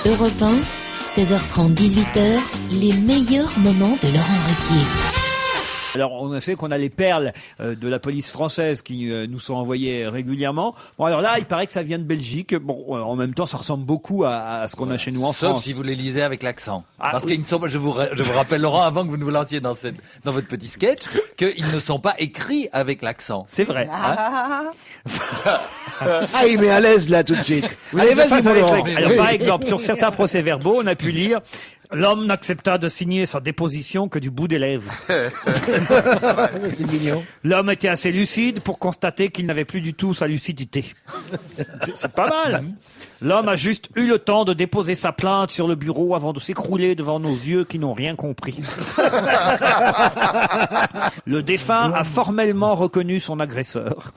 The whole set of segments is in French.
Europe 1, 16h30, 18h, les meilleurs moments de Laurent Ruquier. Alors, on sait qu'on a les perles de la police française qui nous sont envoyées régulièrement. Bon, alors là, il paraît que ça vient de Belgique. Bon, en même temps, ça ressemble beaucoup à ce qu'on a chez nous en France. Sauf si vous les lisez avec l'accent. Ah, Parce oui. qu'ils ne sont pas, je vous rappelle, Laurent, avant que vous ne vous lanciez dans votre petit sketch, qu'ils ne sont pas écrits avec l'accent. C'est vrai. Ah, il met à l'aise là tout de suite. Allez, Ça, vas-y, ça mon va être Laurent. clair. Alors, par exemple, sur certains procès-verbaux, on a pu lire « L'homme n'accepta de signer sa déposition que du bout des lèvres. C'est mignon. L'homme était assez lucide pour constater qu'il n'avait plus du tout sa lucidité. » C'est pas mal. L'homme a juste eu le temps de déposer sa plainte sur le bureau avant de s'écrouler devant nos yeux qui n'ont rien compris. Le défunt a formellement reconnu son agresseur.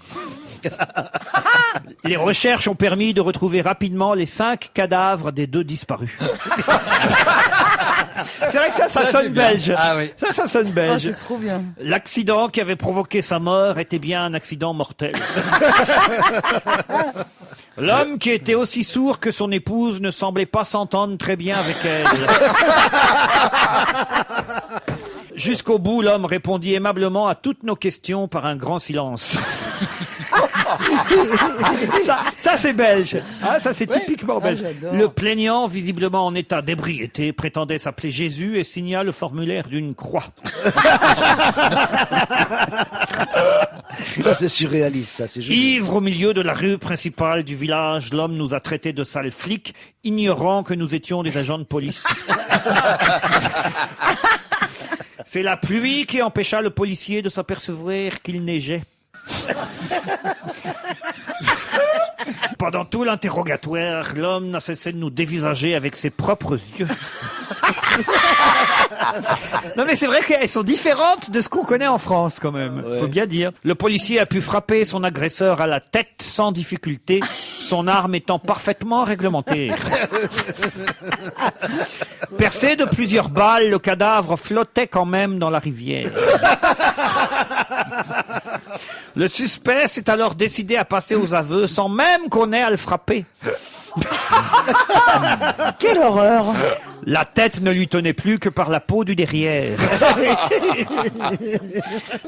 Les recherches ont permis de retrouver rapidement les 5 cadavres des 2 disparus. C'est vrai que ça c'est sonne bien. belge. Ah oui. Ça sonne belge. c'est trop bien. L'accident qui avait provoqué sa mort était bien un accident mortel. L'homme qui était aussi sourd que son épouse ne semblait pas s'entendre très bien avec elle. Jusqu'au bout, l'homme répondit aimablement à toutes nos questions par un grand silence. Ça c'est belge. Ah, ça c'est typiquement belge. j'adore. Le plaignant, visiblement en état d'ébriété, prétendait s'appeler Jésus et signa le formulaire d'une croix. Ça, c'est surréaliste, ça, c'est joli. Ivre au milieu de la rue principale du village, l'homme nous a traités de sales flics, ignorant que nous étions des agents de police. C'est la pluie qui empêcha le policier de s'apercevoir qu'il neigeait. Pendant tout l'interrogatoire, l'homme n'a cessé de nous dévisager avec ses propres yeux. Non mais c'est vrai qu'elles sont différentes de ce qu'on connaît en France quand même, faut bien dire. Le policier a pu frapper son agresseur à la tête sans difficulté, son arme étant parfaitement réglementée. Percé de plusieurs balles, le cadavre flottait quand même dans la rivière. Le suspect s'est alors décidé à passer aux aveux sans même qu'on ait à le frapper. Quelle horreur! La tête ne lui tenait plus que par la peau du derrière.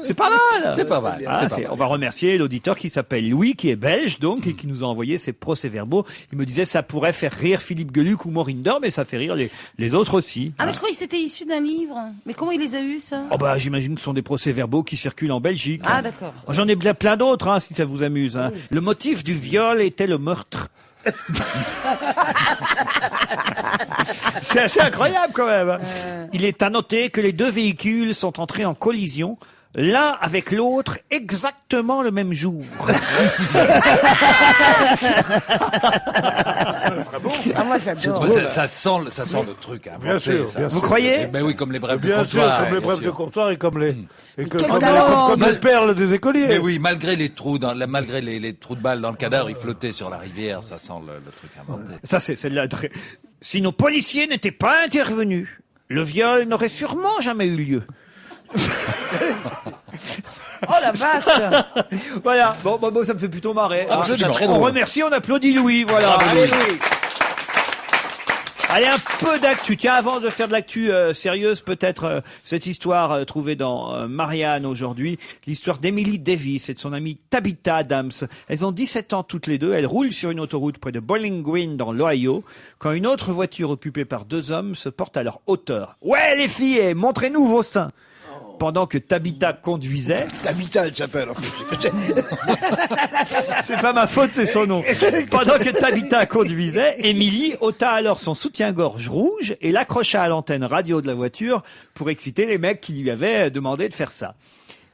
C'est pas mal. C'est pas mal. Ah, c'est pas c'est- mal. on va remercier l'auditeur qui s'appelle Louis, qui est belge donc, et qui nous a envoyé ses procès-verbaux. Il me disait ça pourrait faire rire Philippe Geluck ou Morinder, mais ça fait rire les autres aussi. Ah, mais je croyais que c'était issu d'un livre. Mais comment il les a eus, ça? Oh bah j'imagine que ce sont des procès-verbaux qui circulent en Belgique. Ah, d'accord. J'en ai bien plein d'autres, hein, si ça vous amuse. Hein. Le motif du viol était le meurtre. C'est assez incroyable quand même. Hein. Il est à noter que les 2 véhicules sont entrés en collision, l'un avec l'autre exactement le même jour. Ah, moi, j'adore. Moi, ça sent le truc. Inventé, Bien sûr, ça. bien Vous sûr. croyez? Ben oui, comme les brèves de Bien sûr, comptoir. comme les bien brèves de sûr. comptoir et comme les, quel comme talent. les perles des écoliers. Mais oui, malgré les trous malgré les trous de balles dans le cadavre, il flottait sur la rivière, ça sent le truc inventé. Ça, c'est celle-là. Si nos policiers n'étaient pas intervenus, le viol n'aurait sûrement jamais eu lieu. Oh la vache! Voilà. Bon, ça me fait plutôt marrer. Ah, absolument. On remercie, on applaudit Louis. Voilà. Allez, Louis. Allez, un peu d'actu. Tiens, avant de faire de l'actu sérieuse, peut-être cette histoire trouvée dans Marianne aujourd'hui, l'histoire d'Emily Davis et de son amie Tabitha Adams. Elles ont 17 ans toutes les deux. Elles roulent sur une autoroute près de Bowling Green dans l'Ohio quand une autre voiture occupée par 2 hommes se porte à leur hauteur. Ouais, les filles, montrez-nous vos seins. Pendant que Tabitha conduisait, Tabitha, elle s'appelle. en plus. c'est pas ma faute, c'est son nom. Pendant que Tabitha conduisait, Émilie ôta alors son soutien-gorge rouge et l'accrocha à l'antenne radio de la voiture pour exciter les mecs qui lui avaient demandé de faire ça.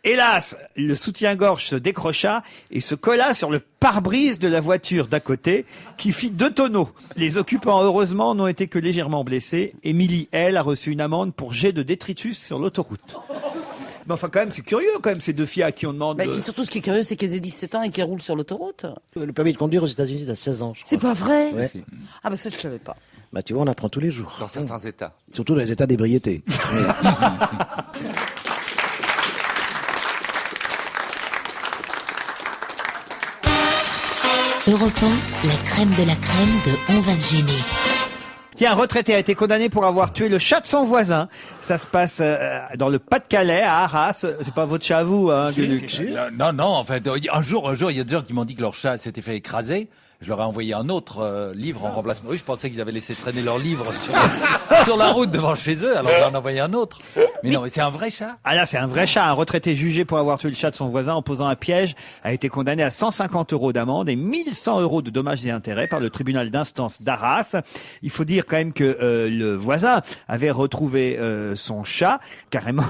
Hélas, le soutien-gorge se décrocha et se colla sur le pare-brise de la voiture d'à côté, qui fit 2 tonneaux. Les occupants, heureusement, n'ont été que légèrement blessés. Émilie, elle, a reçu une amende pour jet de détritus sur l'autoroute. Mais enfin, quand même, c'est curieux, quand même, ces 2 filles à qui on demande... Bah, c'est surtout ce qui est curieux, c'est qu'elles aient 17 ans et qu'elles roulent sur l'autoroute. Le permis de conduire aux États-Unis, t'as 16 ans, je crois. C'est pas vrai? Ouais. Ah, bah ça, je savais pas. Bah, tu vois, on apprend tous les jours. Dans certains états. Surtout dans les états d'ébriété. Europe 1, la crème de On va se gêner. Tiens, un retraité a été condamné pour avoir tué le chat de son voisin. Ça se passe dans le Pas-de-Calais, à Arras. C'est pas votre chat à vous, hein, Gueluc. Non, en fait, un jour, il y a des gens qui m'ont dit que leur chat s'était fait écraser. Je leur ai envoyé un autre livre en remplacement. Oui, je pensais qu'ils avaient laissé traîner leur livre sur la route devant chez eux, alors j'en ai envoyé un autre. Mais non, mais c'est un vrai chat. Ah là, c'est un vrai chat. Un retraité jugé pour avoir tué le chat de son voisin en posant un piège a été condamné à 150 € d'amende et 1100 € de dommages et intérêts par le tribunal d'instance d'Arras. Il faut dire quand même que le voisin avait retrouvé son chat carrément.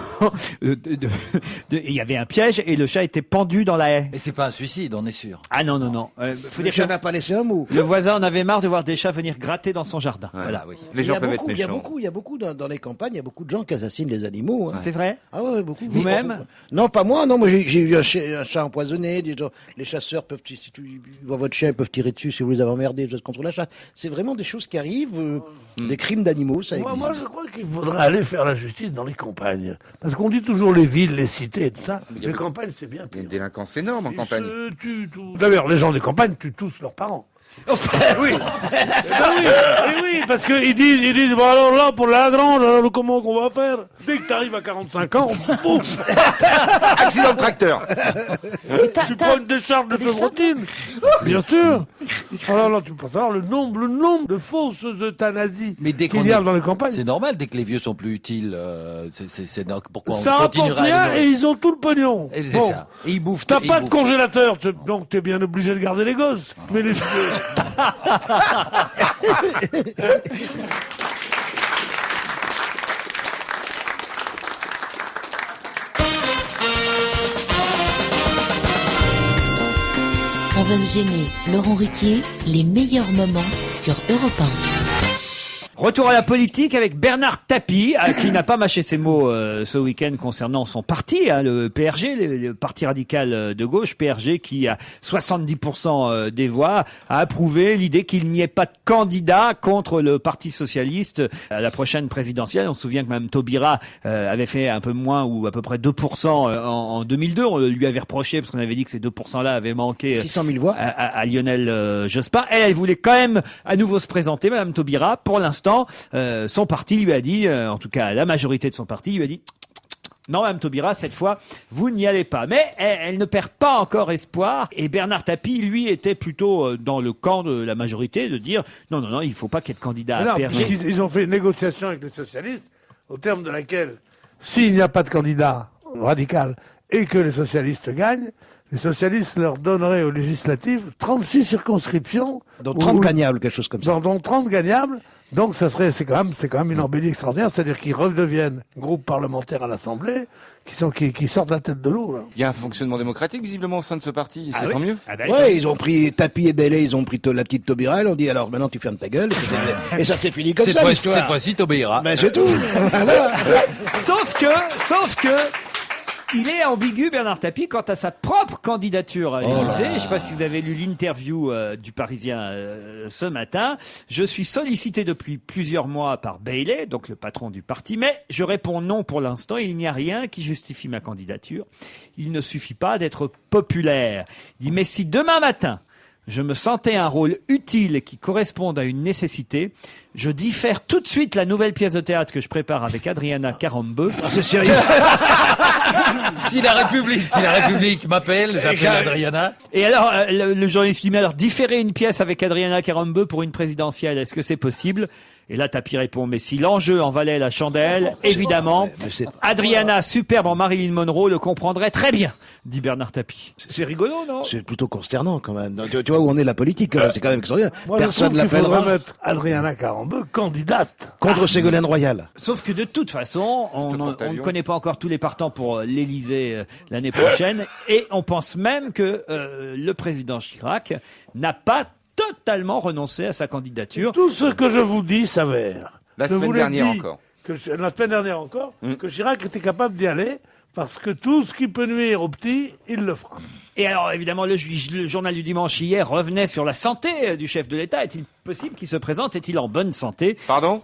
Il y avait un piège et le chat était pendu dans la haie. Et c'est pas un suicide, on est sûr. Ah non. Faut Le dire chat que n'a pas laissé un mot. le voisin en avait marre de voir des chats venir gratter dans son jardin. Voilà. Ah oui. Les gens peuvent être Il y a méchants. beaucoup dans les campagnes, il y a beaucoup de gens qui assassinent les animaux. Hein. C'est vrai? Ah ouais, beaucoup. Vous-même? Non, pas moi. Non, moi j'ai vu un chat empoisonné. Des gens, les chasseurs peuvent, si tu vois votre chien, ils peuvent tirer dessus si vous les avez emmerdés, des choses contre la chasse. C'est vraiment des choses qui arrivent. Des crimes d'animaux, ça existe. Moi, je crois qu'il faudrait aller faire la justice dans les campagnes. Parce qu'on dit toujours les villes, les cités et tout ça. Il y a Les beaucoup- campagnes, c'est bien Il y a pire. une délinquance énorme en Ils campagne. se tuent tous. D'ailleurs, les gens des campagnes tuent tous leurs parents. oui. oui, parce qu'ils disent, bon alors là, pour la grange, alors comment qu'on va faire? Dès que t'arrives à 45 ans, pouf, Accident de tracteur. tu prends une décharge de chevrotine. Bien sûr. Alors là, tu peux savoir le nombre de fausses euthanasies Mais dès qu'il y a dans les campagnes. C'est normal, dès que les vieux sont plus utiles, pourquoi on Ça rapporte continuera à rien les et ils ont tout le pognon. Et c'est Bon. ça. Et ils bouffent. T'as ils pas de bouffent. congélateur, donc t'es bien obligé de garder les gosses. Mais les On va se gêner. Laurent Ruquier, les meilleurs moments sur Europe 1. Retour à la politique avec Bernard Tapie, qui n'a pas mâché ses mots ce week-end concernant son parti, hein, le PRG, le Parti radical de gauche, PRG qui a 70% des voix, a approuvé l'idée qu'il n'y ait pas de candidat contre le Parti socialiste à la prochaine présidentielle. On se souvient que Mme Taubira avait fait un peu moins ou à peu près 2% en 2002. On lui avait reproché parce qu'on avait dit que ces 2%-là avaient manqué 600 000 voix. à Lionel Jospin. Elle voulait quand même à nouveau se présenter, Mme Taubira. Pour l'instant, son parti lui a dit, en tout cas la majorité de son parti lui a dit non, Mme Taubira, cette fois, vous n'y allez pas. Mais elle ne perd pas encore espoir. Et Bernard Tapie, lui, était plutôt dans le camp de la majorité de dire non, il ne faut pas qu'il y ait de candidat à non, PRG. ils ont fait une négociation avec les socialistes, au terme de laquelle, s'il n'y a pas de candidat radical et que les socialistes gagnent, les socialistes leur donneraient aux législatives 36 circonscriptions. Donc 30 gagnables, quelque chose comme ça. Dont 30 gagnables. Donc c'est quand même une embellie extraordinaire, c'est-à-dire qu'ils redeviennent groupe parlementaire à l'Assemblée, qui sortent la tête de l'eau. Là. Il y a un fonctionnement démocratique visiblement au sein de ce parti, et c'est tant mieux. Ah ben, Ouais, ils ont pris Tapie et Bellet, ils ont pris la petite Taubira, ils ont dit alors maintenant tu fermes ta gueule. Et ça s'est fini comme Cette ça fois- l'histoire. cette fois-ci, t'obéiras. Ben c'est tout. Voilà. Sauf que, il est ambigu, Bernard Tapie, quant à sa propre candidature à l'Élysée. Je ne sais pas si vous avez lu l'interview du Parisien ce matin. Je suis sollicité depuis plusieurs mois par Bailey, donc le patron du parti, mais je réponds non pour l'instant. Il n'y a rien qui justifie ma candidature. Il ne suffit pas d'être populaire. Il dit, mais si demain matin, je me sentais un rôle utile qui corresponde à une nécessité, je diffère tout de suite la nouvelle pièce de théâtre que je prépare avec Adriana Carambeu. Ah, c'est sérieux. Si la République m'appelle, j'appelle Adriana. Et alors, le journaliste lui dit, mais alors, différer une pièce avec Adriana Carambeu pour une présidentielle, est-ce que c'est possible? Et là, Tapie répond, mais si l'enjeu en valait la chandelle, évidemment, mais c'est- Adriana, superbe en Marilyn Monroe, le comprendrait très bien, dit Bernard Tapie. C'est rigolo, non? C'est plutôt consternant quand même. Donc, tu vois où on est la politique, c'est quand même extraordinaire. Moi, je Personne trouve qu'il l'appellera faudrait mettre Adriana Carambeu candidate. contre Ségolène Royal. Sauf que de toute façon, on ne porte-avions. connaît pas encore tous les partants pour l'Élysée l'année prochaine, et on pense même que le président Chirac n'a pas totalement renoncé à sa candidature. Tout ce que je vous dis s'avère. La Je semaine vous l'ai dernière dit encore. La semaine dernière encore, que Chirac était capable d'y aller, parce que tout ce qui peut nuire aux petits, il le fera. Et alors, évidemment, le journal du dimanche hier revenait sur la santé du chef de l'État. Est-il possible qu'il se présente? Est-il en bonne santé? Pardon?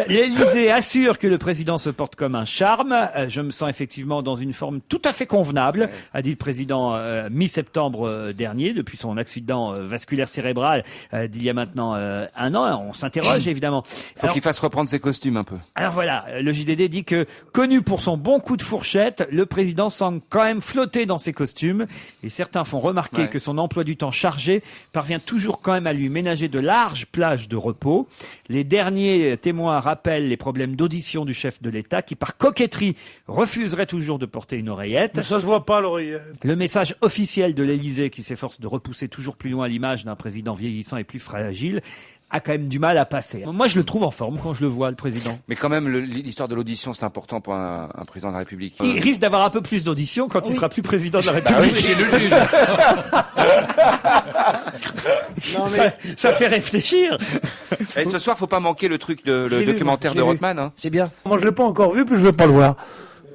L'Élysée assure que le président se porte comme un charme. Je me sens effectivement dans une forme tout à fait convenable, a dit le président mi-septembre dernier, depuis son accident vasculaire cérébral d'il y a maintenant un an. On s'interroge évidemment. Faut qu'il fasse reprendre ses costumes un peu. Alors voilà, le JDD dit que, connu pour son bon coup de fourchette, le président semble quand même flotter dans ses costumes. Et certains font remarquer que son emploi du temps chargé parvient toujours quand même à lui ménager de larges plages de repos. Les derniers témoins rappellent les problèmes d'audition du chef de l'État qui, par coquetterie, refuserait toujours de porter une oreillette. Mais ça se voit pas, l'oreillette. Le message officiel de l'Élysée, qui s'efforce de repousser toujours plus loin l'image d'un président vieillissant et plus fragile, a quand même du mal à passer. Moi, je le trouve en forme quand je le vois, le président. Mais quand même, l'histoire de l'audition, c'est important pour un président de la République. Il risque d'avoir un peu plus d'audition quand il sera plus président de la République. Chez le juge. Non, mais Ça fait réfléchir. Et ce soir, faut pas manquer le truc, le J'ai vu, documentaire j'ai de vu. Rothman. Hein. c'est bien. Moi, je l'ai pas encore vu, puis je vais pas le voir.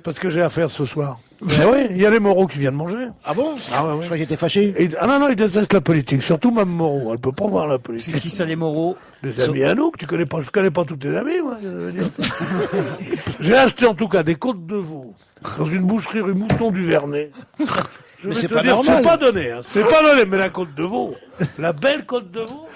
Parce que j'ai affaire ce soir. Mais oui, il y a les Moreau qui viennent manger. Ah bon? Ah ouais, ouais. Je crois qu'il était fâché. Ah non, il déteste la politique, surtout Mme Moreau. Elle peut pas voir la politique. C'est qui ça, les Moreau? Les amis à nous, que tu connais pas, je connais pas tous tes amis, moi. je veux dire. J'ai acheté en tout cas des côtes de veau dans une boucherie rue Mouton du Vernet. Je Mais vais c'est te pas dire, normal. c'est pas donné, hein. C'est pas donné, mais la côte de veau, la belle côte de veau,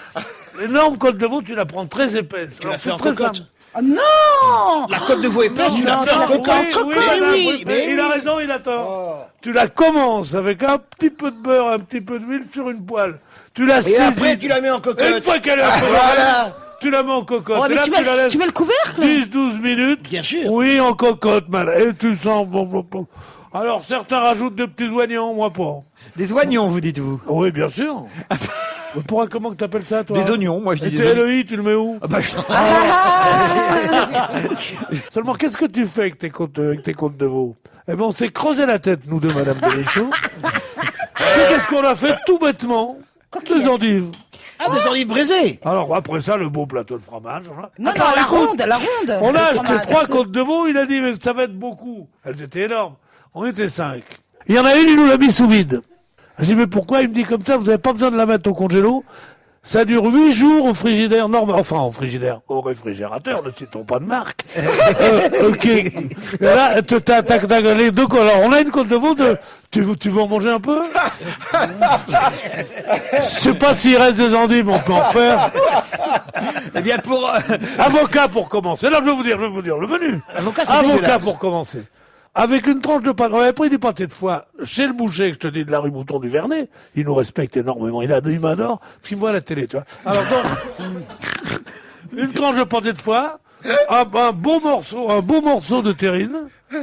l'énorme côte de veau, tu la prends très épaisse. Tu Alors, l'as fait c'est en très cocotte. simple. Ah non! La côte de veau épaisse, tu l'as fait en Oui, cocotte. oui, madame, oui, mais il a raison, il a tort. Tu la commences avec un petit peu de beurre, un petit peu d'huile sur une poêle. Tu la Et saisis. après, tu la mets en Une cocotte. fois qu'elle est en cocotte, Voilà. tu la mets en cocotte. Ouais, et mais là, tu tu la mets, laisses tu mets le couvercle? 10-12 minutes. Bien sûr. Oui, en cocotte, madame. Et tu sens... bon. Alors, certains rajoutent des petits oignons, moi pas. Des oignons, vous dites-vous? Oui, bien sûr. Mais pourquoi, comment que t'appelles ça, toi? Des oignons, moi je Et dis tes des oignons. LEI, tu le mets où? Seulement, qu'est-ce que tu fais avec tes côtes de veau? Eh ben, on s'est creusé la tête, nous deux, madame Bénichou. C'est qu'est-ce qu'on a fait tout bêtement? Des endives. Ah, des olives braisées. Alors, après ça, le beau plateau de fromage. Voilà. Non, Attends, non, la écoute, ronde, la ronde. on a Le acheté fromage. 3 côtes de veau, il a dit, mais ça va être beaucoup. Elles étaient énormes. On était 5. Il y en a une, il nous l'a mis sous vide. Je dis, mais pourquoi? Il me dit, comme ça, vous n'avez pas besoin de la mettre au congélo. Ça dure 8 jours au frigidaire normal, enfin au frigidaire, au réfrigérateur, ne citons pas de marque. Ok. Et là, t'as les deux côtes. Alors, on a une côte de veau de, tu veux en manger un peu? Je sais pas s'il reste des endives, on peut en faire. Eh bien, pour... Avocat pour commencer. Là, je vais vous dire le menu. Avocat, c'est Avocat dégueulasse. pour commencer. Avec une tranche de pâte. On avait pris du pâté de foie chez le boucher, que je te dis, de la rue Mouton du Vernet. Il nous respecte énormément. Il m'adore. Parce qu'il me voit à la télé, tu vois. Alors, donc, une tranche de pâté de foie, un beau morceau de terrine.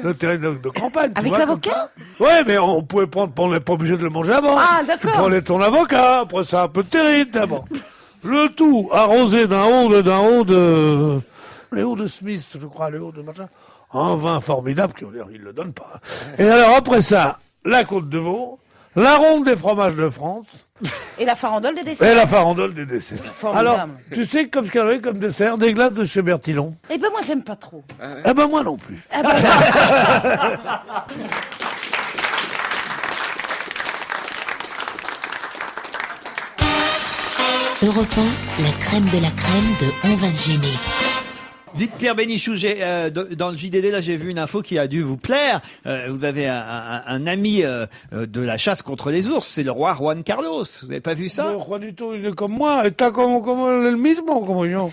De terrine de campagne. tu Avec vois, l'avocat? comme ça. Ouais, mais on pouvait prendre, on n'est pas obligé de le manger avant. Ah, d'accord. Tu prenais ton avocat, après ça, un peu de terrine, d'abord. Le tout arrosé d'un haut de, les hauts de Smith, je crois, les hauts de machin. Un vin formidable, il le donne pas. Et alors, après ça, la côte de veau, la ronde des fromages de France, Et la farandole des desserts. et la farandole des desserts. Formidable. Alors, tu sais comme ce qu'il y avait comme dessert, des glaces de chez Bertillon. Eh ben moi j'aime pas trop. Eh ben, moi non plus. Ah ben, Europe 1, la crème de la crème de On va se gêner. Dites Pierre Bénichou, dans le JDD, là, j'ai vu une info qui a dû vous plaire. Vous avez un ami de la chasse contre les ours, c'est le roi Juan Carlos. Vous avez pas vu ça? Mais Juanito, il est comme moi, et t'as comme le mismo, comme ils ont.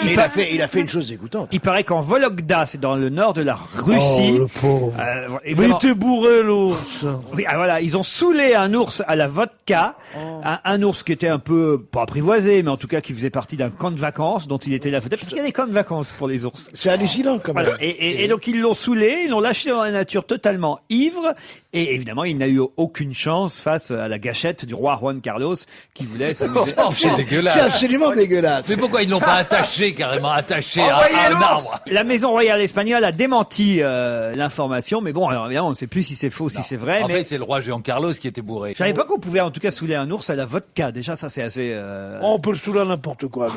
Mais il a fait une chose dégoûtante. Il paraît qu'en Vologda, c'est dans le nord de la Russie. Oh, le pauvre. Et Mais il vraiment- était bourré, l'ours. Oui, voilà, ils ont saoulé un ours à la vodka, un ours qui était un peu, pas apprivoisé, mais en tout cas qui faisait partie d'un camp de vacances dont il était la vedette, parce qu'il y a des camps de vacances pour les ours. C'est hallucinant, quand même. Voilà. Et donc ils l'ont saoulé, ils l'ont lâché dans la nature totalement ivre, et évidemment il n'a eu aucune chance face à la gâchette du roi Juan Carlos qui voulait s'amuser. Oh, c'est dégueulasse. C'est absolument dégueulasse. Mais pourquoi ils l'ont pas attaché, carrément attaché à un arbre? La maison royale espagnole a démenti l'information, mais bon, alors évidemment on ne sait plus si c'est faux, si c'est vrai, En mais fait, c'est le roi Jean Carlos qui était bourré. je savais pas qu'on pouvait en tout cas saouler un ours à la vodka. Déjà, ça c'est assez... On peut le saouler à n'importe quoi.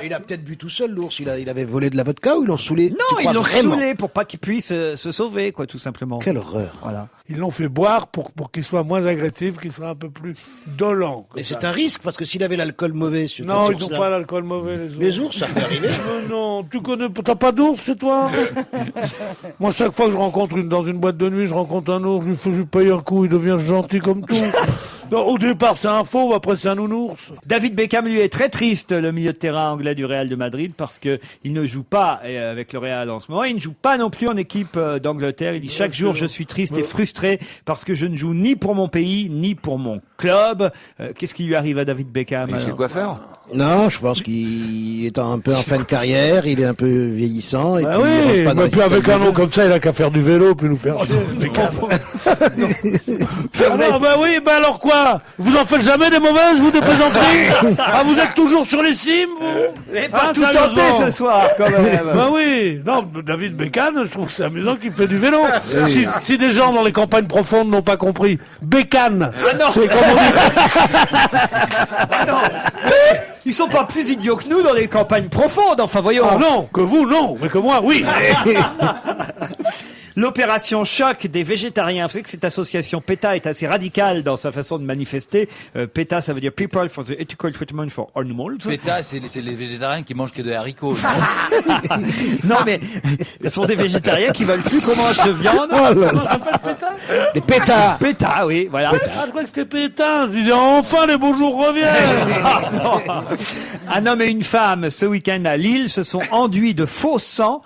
Il a peut-être bu tout seul, l'ours. Il avait volé de la vodka ou ils l'ont saoulé? Tu Non, crois ils l'ont vraiment? saoulé pour pas qu'il puisse se sauver, quoi, tout simplement. Quelle horreur. Voilà. Ils l'ont fait boire pour qu'il soit moins agressif, qu'il soit un peu plus dolent. comme Mais ça. c'est un risque, parce que s'il avait l'alcool mauvais... Non, ils n'ont pas l'alcool mauvais, les ours. Les ours, ça peut arriver. Non, tu connais, t'as pas d'ours chez toi? Moi, chaque fois que je rencontre dans une boîte de nuit, je rencontre un ours, je lui paye un coup, il devient gentil comme tout. Non, au départ, c'est un fauve, après c'est un nounours. David Beckham, lui, est très triste, le milieu de terrain anglais du Real de Madrid, parce que il ne joue pas avec le Real en ce moment. Il ne joue pas non plus en équipe d'Angleterre. Il dit chaque jour, je suis triste et frustré parce que je ne joue ni pour mon pays, ni pour mon club. Qu'est-ce qui lui arrive à David Beckham? Mais chez le alors coiffeur. Non, je pense qu'il est un peu en fin de carrière, il est un peu vieillissant. Et Bah puis il oui, rentre pas dans mais les puis avec systèmes un de nom jeu. comme ça, il a qu'à faire du vélo, puis nous faire chier. Ah non, bah oui, bah alors quoi? Vous en faites jamais des mauvaises, vous, des plaisanteries? Ah, vous êtes toujours sur les cimes, vous? Et pas Ah, tout tenté sérieusement. ce soir, quand même. Bah oui, non, David Beckham, je trouve que c'est amusant qu'il fait du vélo. Si des gens dans les campagnes profondes n'ont pas compris, Beckham, c'est comme on dit. Ils sont pas plus idiots que nous dans les campagnes profondes. Enfin, voyons. Ah non, que vous, non, mais que moi, oui. L'opération choc des végétariens. Vous savez que cette association PETA est assez radicale dans sa façon de manifester. PETA, ça veut dire People for the Ethical Treatment for Animals. PETA, c'est les végétariens qui mangent que des haricots. non Non, mais ce sont des végétariens qui veulent plus qu'on mange de viande. Les pétards. PETA, oui, voilà. Ah, je crois que c'était Pétain. Je disais, enfin, les beaux jours reviennent. Un homme et une femme, ce week-end à Lille, se sont enduits de faux sang,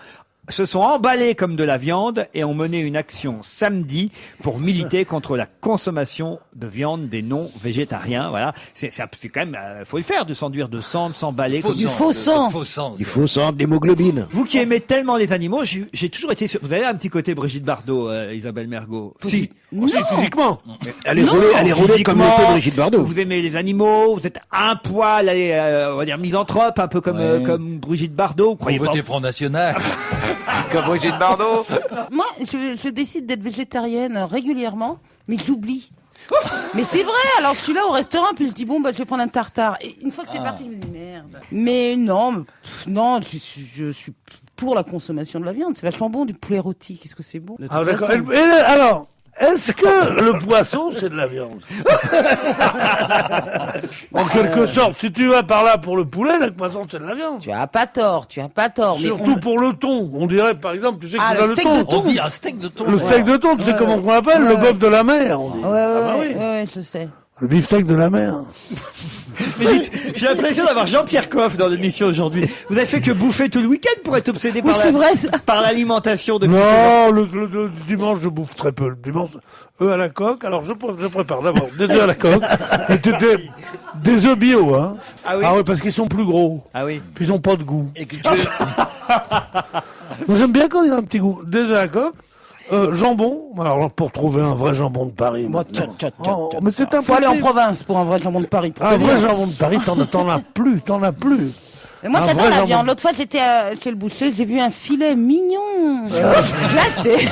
se sont emballés comme de la viande et ont mené une action samedi pour militer contre la consommation de viande des non-végétariens. Voilà, c'est quand même, faut le faire, de s'enduire de sang, de s'emballer. Faux comme- sang, faux sang. faux sang. Il faut sans de l'hémoglobine. Vous qui aimez tellement les animaux, j'ai toujours été sûr. Vous avez un petit côté Brigitte Bardot, Isabelle Mergo. Si. Aussi physiquement. Elle est roulée comme le peu Brigitte Bardot. Vous aimez les animaux, vous êtes un poil, on va dire misanthrope, un peu comme Ouais. comme Brigitte Bardot. Vous Croyez pas votez Front National. Comme Brigitte Bardot. Moi, je décide d'être végétarienne régulièrement, mais j'oublie. Mais c'est vrai, alors je suis là au restaurant, puis je dis bon, bah, je vais prendre un tartare. Et une fois que c'est parti, je me dis merde. Mais non, non, je suis pour la consommation de la viande. C'est vachement bon, du poulet rôti. Qu'est-ce que c'est bon. De toute Ah, d'accord. façon. Alors, est-ce que le poisson, c'est de la viande? En quelque sorte, si tu vas par là pour le poulet, le poisson, c'est de la viande. Tu as pas tort, tu as pas tort. Mais Surtout pour le thon. On dirait, par exemple, tu sais que Ah, tu as le le steak thon. de thon. On dit un steak de thon. Le steak de thon, tu sais comment on l'appelle? Le bœuf de la mer, on dit. Ouais, bah oui. ouais, je sais. Le beefsteak de la mer. Mais dites, j'ai l'impression d'avoir Jean-Pierre Coff dans l'émission aujourd'hui. Vous avez fait que bouffer tout le week-end pour être obsédé Oui, c'est vrai, ça. par l'alimentation depuis Non, le dimanche, je bouffe très peu. Le dimanche, œufs à la coque. Alors, je prépare d'abord des œufs à la coque. Mais des œufs bio, hein. Ah oui? Ah oui, parce qu'ils sont plus gros. Ah oui. Puis ils ont pas de goût. Et que tu Moi, j'aime bien quand il y a un petit goût. Des œufs à la coque. Jambon. Alors, pour trouver un vrai jambon de Paris. Moi, Oh, mais c'est Faut aller en impossible. province pour un vrai jambon de Paris. pour Un te dire. vrai jambon de Paris, t'en as plus, t'en as plus. Mais moi, Un j'adore vrai la jambon. viande. L'autre fois, j'étais chez le boucher, j'ai vu un filet mignon. Je l'ai acheté.